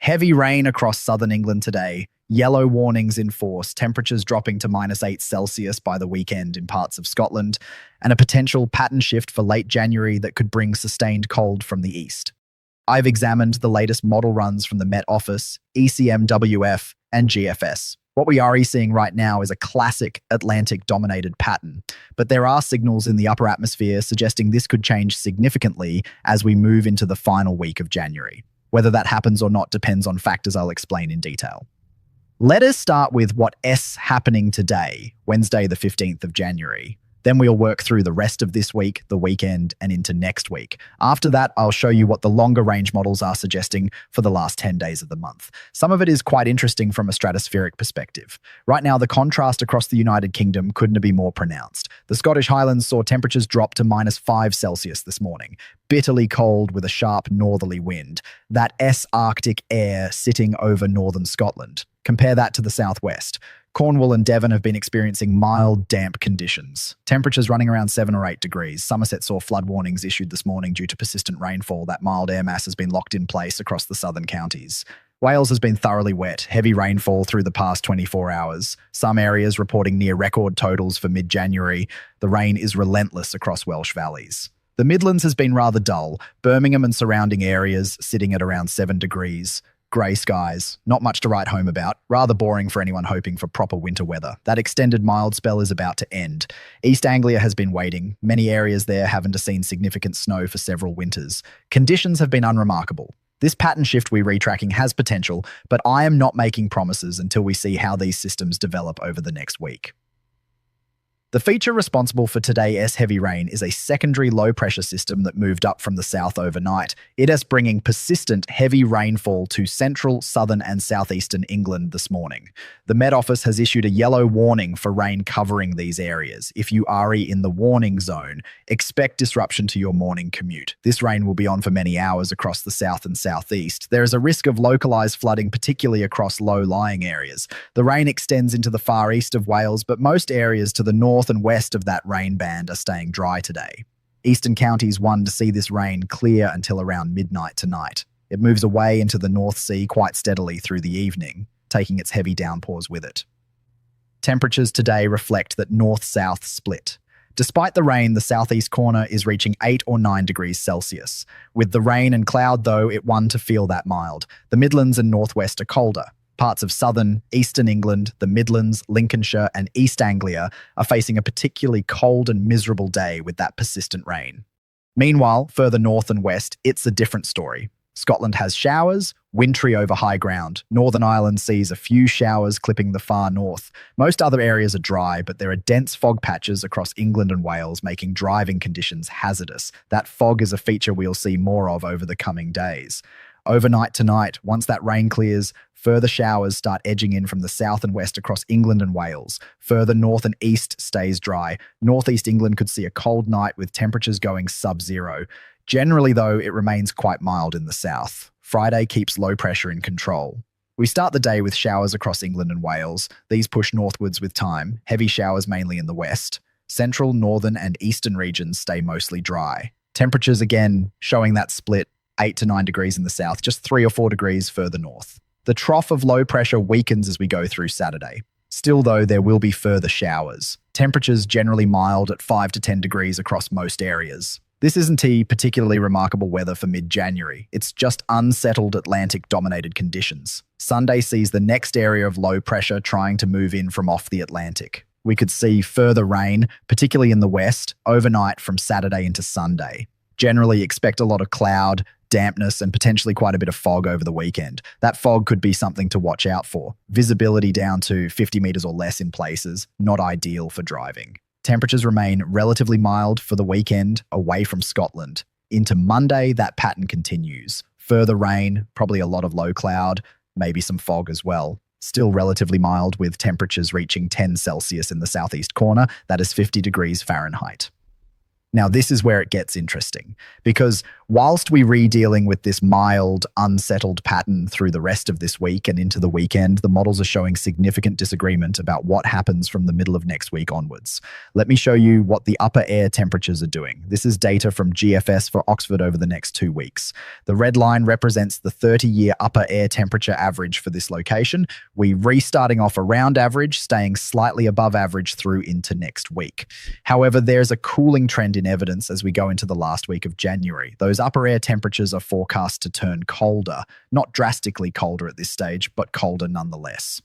Heavy rain across southern England today. Yellow warnings in force, temperatures dropping to -8 Celsius by the weekend in parts of Scotland, and a potential pattern shift for late January that could bring sustained cold from the east. I've examined the latest model runs from the Met Office, ECMWF, and GFS. What we are seeing right now is a classic Atlantic-dominated pattern, but there are signals in the upper atmosphere suggesting this could change significantly as we move into the final week of January. Whether that happens or not depends on factors I'll explain in detail. Let us start with what's happening today, Wednesday the 15th of January. Then we'll work through the rest of this week, the weekend, and into next week. After that, I'll show you what the longer range models are suggesting for the last 10 days of the month. Some of it is quite interesting from a stratospheric perspective. Right now, the contrast across the United Kingdom couldn't be more pronounced. The Scottish Highlands saw temperatures drop to -5 Celsius this morning, bitterly cold with a sharp northerly wind. That Arctic air sitting over northern Scotland. Compare that to the southwest. Cornwall and Devon have been experiencing mild, damp conditions. Temperatures running around 7 or 8 degrees. Somerset saw flood warnings issued this morning due to persistent rainfall. That mild air mass has been locked in place across the southern counties. Wales has been thoroughly wet, heavy rainfall through the past 24 hours. Some areas reporting near record totals for mid-January. The rain is relentless across Welsh valleys. The Midlands has been rather dull. Birmingham and surrounding areas sitting at around 7 degrees. Grey skies, not much to write home about, rather boring for anyone hoping for proper winter weather. That extended mild spell is about to end. East Anglia has been waiting, many areas there haven't seen significant snow for several winters. Conditions have been unremarkable. This pattern shift we're retracking has potential, but I am not making promises until we see how these systems develop over the next week. The feature responsible for today's heavy rain is a secondary low-pressure system that moved up from the south overnight. It is bringing persistent heavy rainfall to central, southern and southeastern England this morning. The Met Office has issued a yellow warning for rain covering these areas. If you are in the warning zone, expect disruption to your morning commute. This rain will be on for many hours across the south and southeast. There is a risk of localised flooding, particularly across low-lying areas. The rain extends into the far east of Wales, but most areas to the north and west of that rain band are staying dry today. Eastern counties won to see this rain clear until around midnight tonight. It moves away into the North Sea quite steadily through the evening, taking its heavy downpours with it. Temperatures today reflect that north-south split. Despite the rain, the southeast corner is reaching 8 or 9 degrees Celsius. With the rain and cloud, though, it won to feel that mild. The Midlands and northwest are colder. Parts of southern, eastern England, the Midlands, Lincolnshire and East Anglia are facing a particularly cold and miserable day with that persistent rain. Meanwhile, further north and west, it's a different story. Scotland has showers, wintry over high ground. Northern Ireland sees a few showers clipping the far north. Most other areas are dry, but there are dense fog patches across England and Wales, making driving conditions hazardous. That fog is a feature we'll see more of over the coming days. Overnight tonight, once that rain clears, further showers start edging in from the south and west across England and Wales. Further north and east stays dry. Northeast England could see a cold night with temperatures going sub-zero. Generally, though, it remains quite mild in the south. Friday keeps low pressure in control. We start the day with showers across England and Wales. These push northwards with time, heavy showers mainly in the west. Central, northern and eastern regions stay mostly dry. Temperatures again showing that split, 8 to 9 degrees in the south, just 3 or 4 degrees further north. The trough of low pressure weakens as we go through Saturday. Still, though, there will be further showers. Temperatures generally mild at 5 to 10 degrees across most areas. This isn't particularly remarkable weather for mid-January. It's just unsettled Atlantic-dominated conditions. Sunday sees the next area of low pressure trying to move in from off the Atlantic. We could see further rain, particularly in the west, overnight from Saturday into Sunday. Generally expect a lot of cloud, dampness and potentially quite a bit of fog over the weekend. That fog could be something to watch out for. Visibility down to 50 meters or less in places, not ideal for driving. Temperatures remain relatively mild for the weekend away from Scotland. Into Monday, that pattern continues. Further rain, probably a lot of low cloud, maybe some fog as well. Still relatively mild with temperatures reaching 10 Celsius in the southeast corner. That is 50 degrees Fahrenheit. Now, this is where it gets interesting, because Whilst we re-dealing with this mild, unsettled pattern through the rest of this week and into the weekend, the models are showing significant disagreement about what happens from the middle of next week onwards. Let me show you what the upper air temperatures are doing. This is data from GFS for Oxford over the next 2 weeks. The red line represents the 30-year upper air temperature average for this location. We restarting off around average, staying slightly above average through into next week. However, there's a cooling trend in evidence as we go into the last week of January. Those upper air temperatures are forecast to turn colder, not drastically colder at this stage, but colder nonetheless.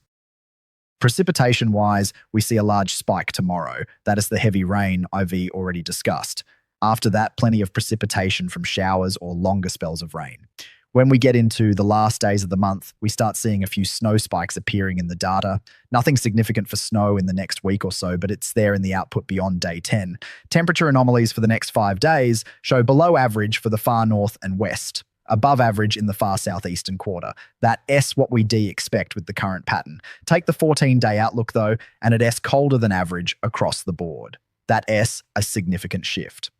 Precipitation-wise, we see a large spike tomorrow. That is the heavy rain I've already discussed. After that, plenty of precipitation from showers or longer spells of rain. When we get into the last days of the month, we start seeing a few snow spikes appearing in the data. Nothing significant for snow in the next week or so, but it's there in the output beyond day 10. Temperature anomalies for the next 5 days show below average for the far north and west, above average in the far southeastern quarter. That S what we D expect with the current pattern. Take the 14-day outlook though, and it S colder than average across the board. That S a significant shift.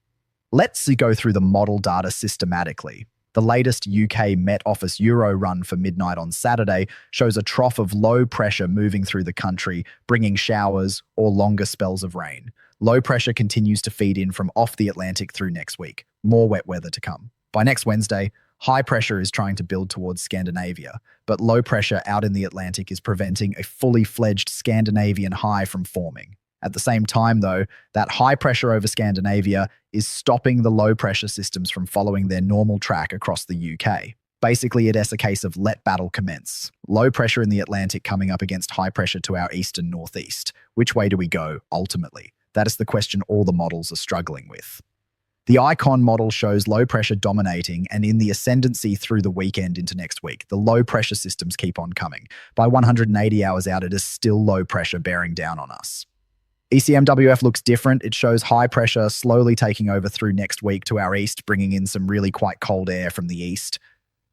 Let's go through the model data systematically. The latest UK Met Office Euro run for midnight on Saturday shows a trough of low pressure moving through the country, bringing showers or longer spells of rain. Low pressure continues to feed in from off the Atlantic through next week. More wet weather to come. By next Wednesday, high pressure is trying to build towards Scandinavia, but low pressure out in the Atlantic is preventing a fully fledged Scandinavian high from forming. At the same time, though, that high pressure over Scandinavia is stopping the low pressure systems from following their normal track across the UK. Basically, it's a case of let battle commence. Low pressure in the Atlantic coming up against high pressure to our east and northeast. Which way do we go, ultimately? That is the question all the models are struggling with. The ICON model shows low pressure dominating and in the ascendancy through the weekend into next week. The low pressure systems keep on coming. By 180 hours out, it is still low pressure bearing down on us. ECMWF looks different. It shows high pressure slowly taking over through next week to our east, bringing in some really quite cold air from the east.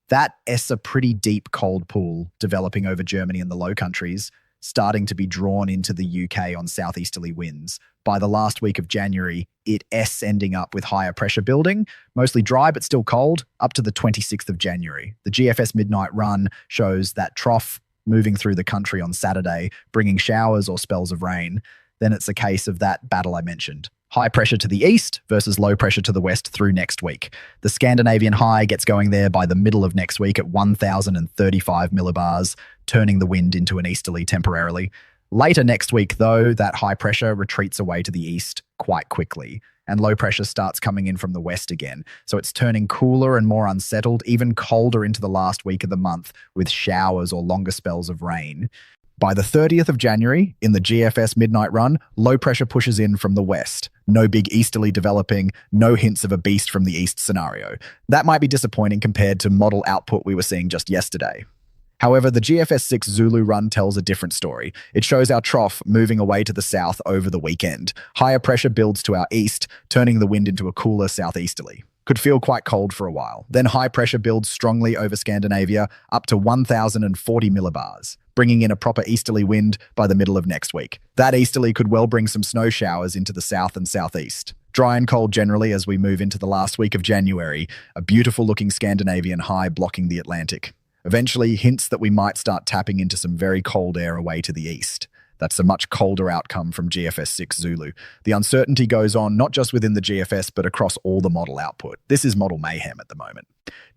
That is a pretty deep cold pool developing over Germany and the Low Countries, starting to be drawn into the UK on southeasterly winds. By the last week of January, it is ending up with higher pressure building, mostly dry but still cold, up to the 26th of January. The GFS midnight run shows that trough moving through the country on Saturday, bringing showers or spells of rain. Then it's a case of that battle I mentioned. High pressure to the east versus low pressure to the west through next week. The Scandinavian high gets going there by the middle of next week at 1,035 millibars, turning the wind into an easterly temporarily. Later next week, though, that high pressure retreats away to the east quite quickly, and low pressure starts coming in from the west again. So it's turning cooler and more unsettled, even colder into the last week of the month with showers or longer spells of rain. By the 30th of January, in the GFS midnight run, low pressure pushes in from the west. No big easterly developing, no hints of a beast from the east scenario. That might be disappointing compared to model output we were seeing just yesterday. However, the GFS 6 Zulu run tells a different story. It shows our trough moving away to the south over the weekend. Higher pressure builds to our east, turning the wind into a cooler southeasterly. Could feel quite cold for a while. Then high pressure builds strongly over Scandinavia up to 1,040 millibars, bringing in a proper easterly wind by the middle of next week. That easterly could well bring some snow showers into the south and southeast. Dry and cold generally as we move into the last week of January, a beautiful looking Scandinavian high blocking the Atlantic. Eventually, hints that we might start tapping into some very cold air away to the east. That's a much colder outcome from GFS 6 Zulu. The uncertainty goes on not just within the GFS, but across all the model output. This is model mayhem at the moment.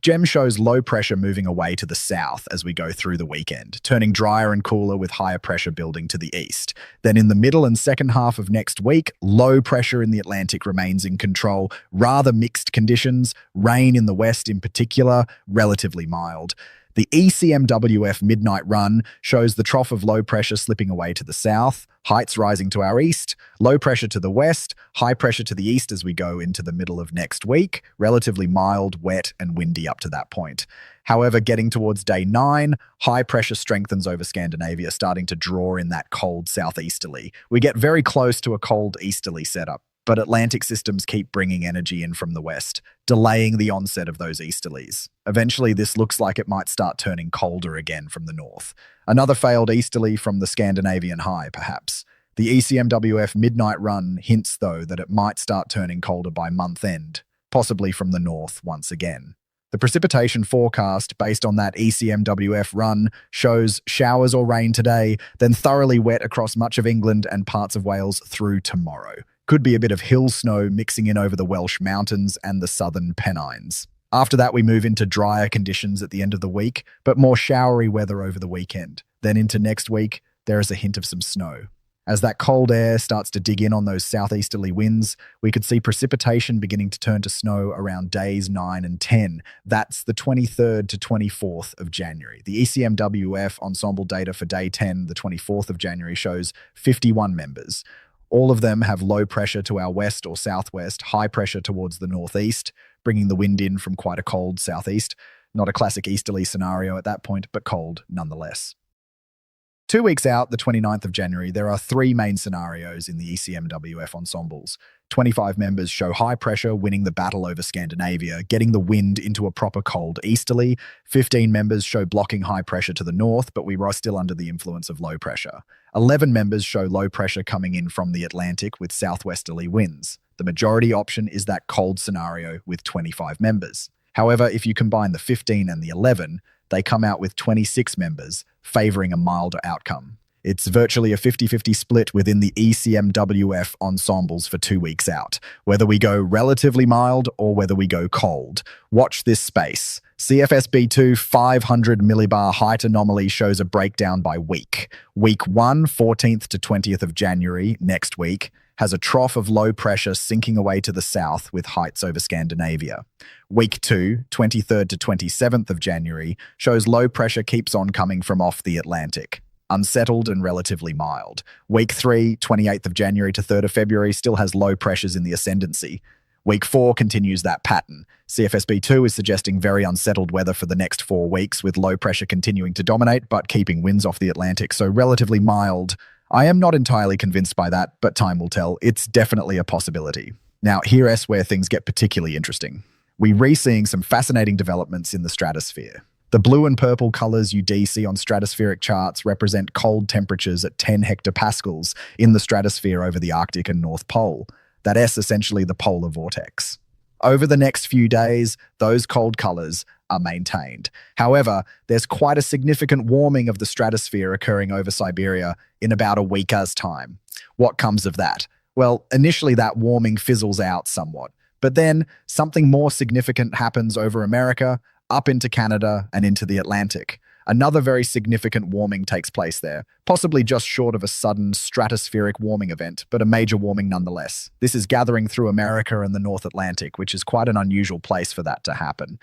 GEM shows low pressure moving away to the south as we go through the weekend, turning drier and cooler with higher pressure building to the east. Then in the middle and second half of next week, low pressure in the Atlantic remains in control, rather mixed conditions, rain in the west in particular, relatively mild. The ECMWF midnight run shows the trough of low pressure slipping away to the south, heights rising to our east, low pressure to the west, high pressure to the east as we go into the middle of next week, relatively mild, wet, and windy up to that point. However, getting towards day 9, high pressure strengthens over Scandinavia, starting to draw in that cold southeasterly. We get very close to a cold easterly setup, but Atlantic systems keep bringing energy in from the west, delaying the onset of those easterlies. Eventually, this looks like it might start turning colder again from the north. Another failed easterly from the Scandinavian high, perhaps. The ECMWF midnight run hints, though, that it might start turning colder by month end. possibly from the north once again. The precipitation forecast, based on that ECMWF run, shows showers or rain today, then thoroughly wet across much of England and parts of Wales through tomorrow. Could be a bit of hill snow mixing in over the Welsh mountains and the southern Pennines. After that, we move into drier conditions at the end of the week, but more showery weather over the weekend. Then into next week, there is a hint of some snow. As that cold air starts to dig in on those southeasterly winds, we could see precipitation beginning to turn to snow around days 9 and 10. That's the 23rd to 24th of January. The ECMWF ensemble data for day 10, the 24th of January, shows 51 members. All of them have low pressure to our west or southwest, high pressure towards the northeast, bringing the wind in from quite a cold southeast. Not a classic easterly scenario at that point, but cold nonetheless. 2 weeks out, the 29th of January, there are three main scenarios in the ECMWF ensembles. 25 members show high pressure winning the battle over Scandinavia, getting the wind into a proper cold easterly. 15 members show blocking high pressure to the north, but we are still under the influence of low pressure. 11 members show low pressure coming in from the Atlantic with southwesterly winds. The majority option is that cold scenario with 25 members. However, if you combine the 15 and the 11, they come out with 26 members, favoring a milder outcome. It's virtually a 50-50 split within the ECMWF ensembles for 2 weeks out, whether we go relatively mild or whether we go cold. Watch this space. CFSB2 500 millibar height anomaly shows a breakdown by week. Week 1, 14th to 20th of January, next week, has a trough of low pressure sinking away to the south with heights over Scandinavia. Week 2, 23rd to 27th of January, shows low pressure keeps on coming from off the Atlantic. Unsettled and relatively mild. Week 3, 28th of January to 3rd of February, still has low pressures in the ascendancy. Week 4 continues that pattern. CFSB2 is suggesting very unsettled weather for the next 4 weeks, with low pressure continuing to dominate, but keeping winds off the Atlantic, so relatively mild. I am not entirely convinced by that, but time will tell. It's definitely a possibility. Now, here's where things get particularly interesting. We're re-seeing some fascinating developments in the stratosphere. The blue and purple colors you see on stratospheric charts represent cold temperatures at 10 hectopascals in the stratosphere over the Arctic and North Pole. That is essentially the polar vortex. Over the next few days, those cold colors are maintained. However, there's quite a significant warming of the stratosphere occurring over Siberia in about a week's time. What comes of that? Well, initially that warming fizzles out somewhat, but then something more significant happens over America, up into Canada, and into the Atlantic. Another very significant warming takes place there, possibly just short of a sudden stratospheric warming event, but a major warming nonetheless. This is gathering through America and the North Atlantic, which is quite an unusual place for that to happen.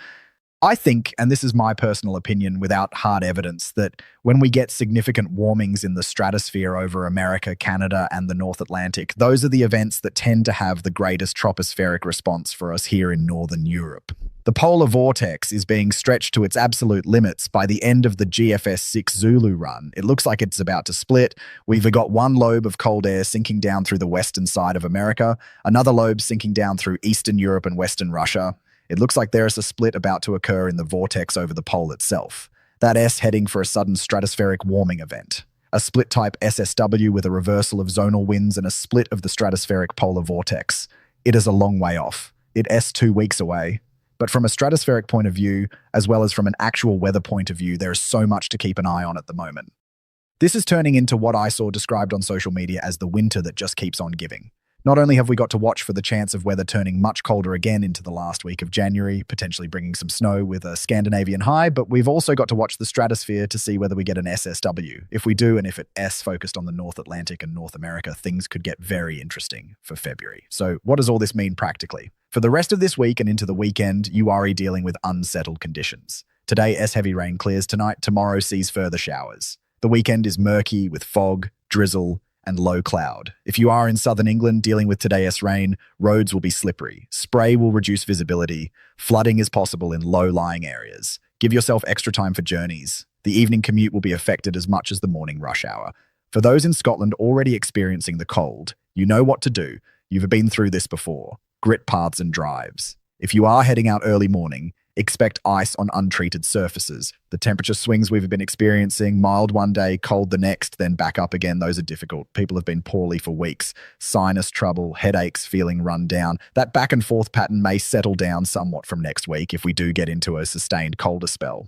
I think, and this is my personal opinion without hard evidence, that when we get significant warmings in the stratosphere over America, Canada, and the North Atlantic, those are the events that tend to have the greatest tropospheric response for us here in Northern Europe. The polar vortex is being stretched to its absolute limits by the end of the GFS 6 Zulu run. It looks like it's about to split. We've got one lobe of cold air sinking down through the western side of America, another lobe sinking down through Eastern Europe and Western Russia. It looks like there is a split about to occur in the vortex over the pole itself. That S heading for a sudden stratospheric warming event. A split type SSW with a reversal of zonal winds and a split of the stratospheric polar vortex. It is a long way off. It is 2 weeks away. But from a stratospheric point of view, as well as from an actual weather point of view, there is so much to keep an eye on at the moment. This is turning into what I saw described on social media as the winter that just keeps on giving. Not only have we got to watch for the chance of weather turning much colder again into the last week of January, potentially bringing some snow with a Scandinavian high, but we've also got to watch the stratosphere to see whether we get an SSW. If we do, and if it S focused on the North Atlantic and North America, things could get very interesting for February. So what does all this mean practically? For the rest of this week and into the weekend, you are dealing with unsettled conditions. Today, S-heavy rain clears tonight. Tomorrow sees further showers. The weekend is murky with fog, drizzle, and low cloud. If you are in southern England dealing with today's rain, roads will be slippery. Spray will reduce visibility. Flooding is possible in low-lying areas. Give yourself extra time for journeys. The evening commute will be affected as much as the morning rush hour. For those in Scotland already experiencing the cold, you know what to do. You've been through this before. Grit paths and drives. If you are heading out early morning, Expect ice on untreated surfaces. The temperature swings we've been experiencing, mild one day, cold the next, then back up again, those are difficult. People have been poorly for weeks. Sinus trouble, headaches, feeling run down. That back and forth pattern may settle down somewhat from next week if we do get into a sustained colder spell.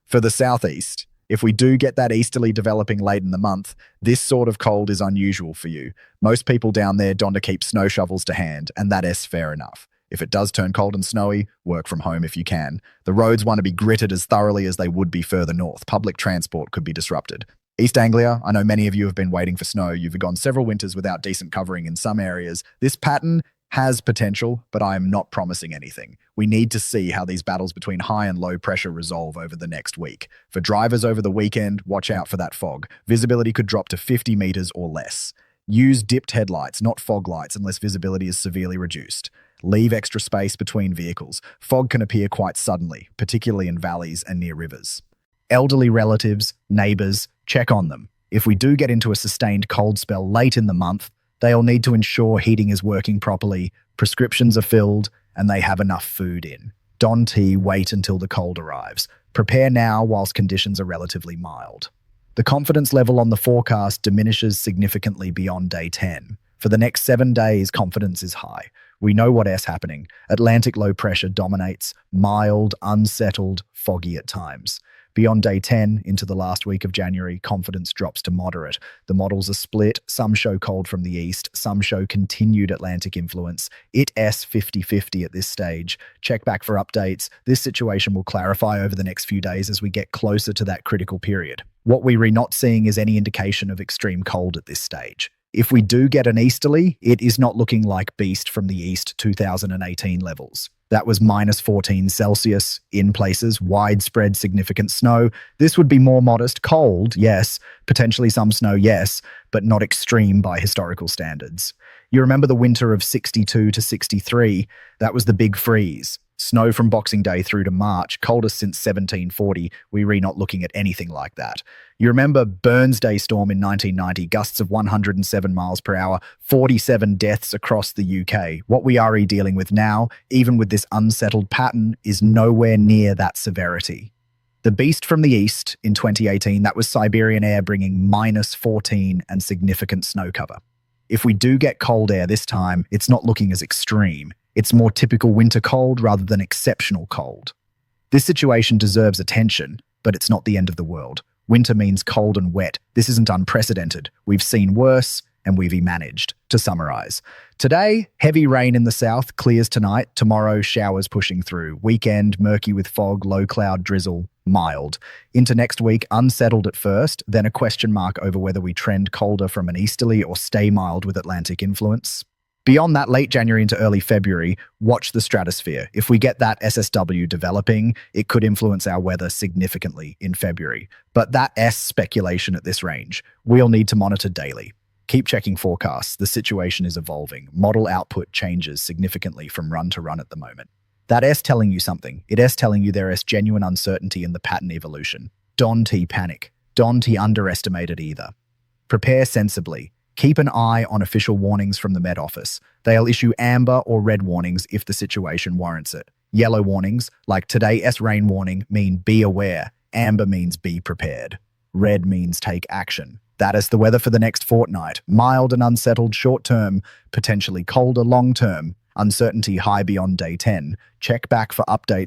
For the southeast, if we do get that easterly developing late in the month, this sort of cold is unusual for you. Most people down there don to keep snow shovels to hand, and that is fair enough. If it does turn cold and snowy, work from home if you can. The roads want to be gritted as thoroughly as they would be further north. Public transport could be disrupted. East Anglia, I know many of you have been waiting for snow. You've gone several winters without decent covering in some areas. This pattern has potential, but I am not promising anything. We need to see how these battles between high and low pressure resolve over the next week. For drivers over the weekend, watch out for that fog. Visibility could drop to 50 meters or less. Use dipped headlights, not fog lights, unless visibility is severely reduced. Leave extra space between vehicles. Fog can appear quite suddenly, particularly in valleys and near rivers. Elderly relatives, neighbors, check on them. If we do get into a sustained cold spell late in the month, they'll need to ensure heating is working properly, prescriptions are filled, and they have enough food in. Don tea, wait until the cold arrives. Prepare now whilst conditions are relatively mild. The confidence level on the forecast diminishes significantly beyond day 10. For the next 7 days, confidence is high. We know what is happening. Atlantic low pressure dominates, mild, unsettled, foggy at times. Beyond day 10, into the last week of January, confidence drops to moderate. The models are split. Some show cold from the east. Some show continued Atlantic influence. It's 50-50 at this stage. Check back for updates. This situation will clarify over the next few days as we get closer to that critical period. What we're not seeing is any indication of extreme cold at this stage. If we do get an easterly, it is not looking like Beast from the east 2018 levels. That was -14 Celsius in places, widespread significant snow. This would be more modest, cold, yes, potentially some snow, yes, but not extreme by historical standards. You remember the winter of 62 to 63? That was the big freeze. Snow from Boxing Day through to March, coldest since 1740. We're not looking at anything like that. You remember Burns Day storm in 1990, gusts of 107 miles per hour, 47 deaths across the UK. What we are dealing with now, even with this unsettled pattern, is nowhere near that severity. The Beast from the east in 2018, that was Siberian air bringing -14 and significant snow cover. If we do get cold air this time, it's not looking as extreme. It's more typical winter cold rather than exceptional cold. This situation deserves attention, but it's not the end of the world. Winter means cold and wet. This isn't unprecedented. We've seen worse, and we've managed. To summarize, today, heavy rain in the south, clears tonight. Tomorrow, showers pushing through. Weekend, murky with fog, low cloud drizzle, mild. Into next week, unsettled at first, then a question mark over whether we trend colder from an easterly or stay mild with Atlantic influence. Beyond that, late January into early February, watch the stratosphere. If we get that SSW developing, it could influence our weather significantly in February. But that S speculation at this range, we'll need to monitor daily. Keep checking forecasts. The situation is evolving. Model output changes significantly from run to run at the moment. That S telling you something. It is telling you there is genuine uncertainty in the pattern evolution. Don't panic. Don't underestimate it either. Prepare sensibly. Keep an eye on official warnings from the Met Office. They'll issue amber or red warnings if the situation warrants it. Yellow warnings, like today's rain warning, mean be aware. Amber means be prepared. Red means take action. That is the weather for the next fortnight. Mild and unsettled short-term, potentially colder long-term. Uncertainty high beyond day 10. Check back for updates.